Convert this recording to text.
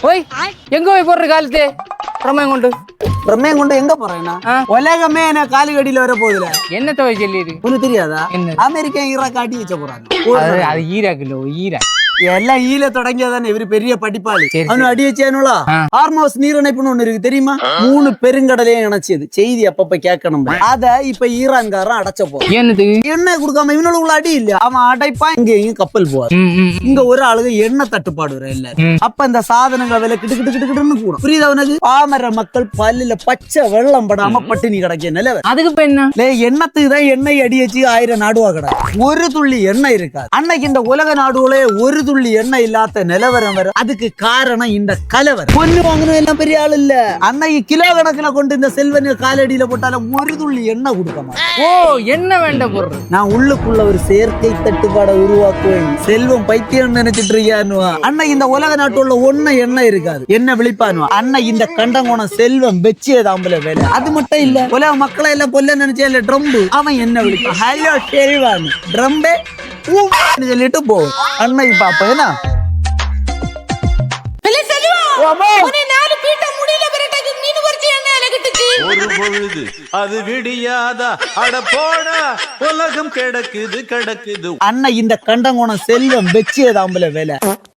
ஓய் எங்க போய் போடுற காலத்து பிரமையம் கொண்டு பிரமையம் கொண்டு எங்க போறேன்னா உலகமே என்ன காலுகடியில வர போகுதுல. என்ன துவை சொல்லிடு உனக்கு தெரியாதா? என்ன அமெரிக்கா ஈராக் காட்டி வச்ச போறாங்க. அது ஈராக் இல்ல ஈராக் எல்லாம் ஈல தொடங்கியதானே இவரு பெரிய படிப்பாளி. சரி, அவனு அடி வச்சானுங்களா ஹார்மோஸ் நீரிணைப்புன்னு ஒண்ணு இருக்கு தெரியுமா? 3 பெருங்கடலையும் இணைச்சது. செய்தி அப்பப்ப கேட்கணும். அத இப்ப ஈரான்காரன் அடைச்ச போறான். என்னது எண்ணெய் கொடுக்காம இவனுக்குள்ள அடி இல்ல, அவன் அடைப்பான். இங்க இங்க கப்பல் போவார். இங்க ஒரு ஆளுக்கு எண்ணெய் தட்டுப்பாடு வரும் எல்லாரும். அப்ப இந்த சாதனங்கள் விலை கிட்டு கிட்டு கிட்டு கிட்டுன்னு கூடும். புரியுதா உனக்கு? பாமர மக்கள் பல்லுல பச்சை வெள்ளம் படாம பட்டினி கிடக்க நிலவ. அதுக்கு இப்ப என்ன எண்ணத்துக்கு தான் எண்ணெய் அடி வச்சு 1000 நாடுவா கிடக்கு. ஒரு துள்ளி எண்ணெய் இருக்காது. அன்னைக்கு இந்த உலக நாடுகளே ஒரு துள்ளி எண்ணெய் இல்லாத நிலவரம் வர. அதுக்கு காரணம் இந்த கலவரம். பொண்ணு வாங்கணும் எல்லாம் பெரிய ஆள் இல்ல. அன்னைக்கு கிலோ கணக்குல கொண்டு இந்த செல்வன் காலடியில போட்டாலும் ஒரு துள்ளி எண்ணெய் கொடுக்க மாட்டேன். ஓ என்ன வேண்ட பொருள். நான் உள்ளுக்குள்ள ஒரு செயற்கை தட்டுப்பாடை உருவாக்குவேன். செல்வம் பைத்தியம் நினைச்சிட்டு இருக்கியான்னுவா. அன்னை இந்த உலக நாட்டுள்ள ஒன்ன எண்ணெய் இருக்காது. என்ன விழிப்பானுவா. அன்னை இந்த கண்டங்கோணம் செல்வம் வெச்சிய தாம்பல வேலை. அது மட்டும் இல்ல, உலக மக்களை எல்லாம் பொல்ல நினைச்சா இல்ல ட்ரம்பு. அவன் என்ன விழிப்பான். ஹலோ செல்வான் ட்ரம்பே சொல்லிட்டு போ. அன்னை பாப்பேனா ஒரு பொழுது அது விடியாதா அட போடா உலகம் கிடக்குது கிடக்குது. அண்ணா இந்த கண்டங்கோணம் செல்வம் வெச்சிய தாம்பல வேலை.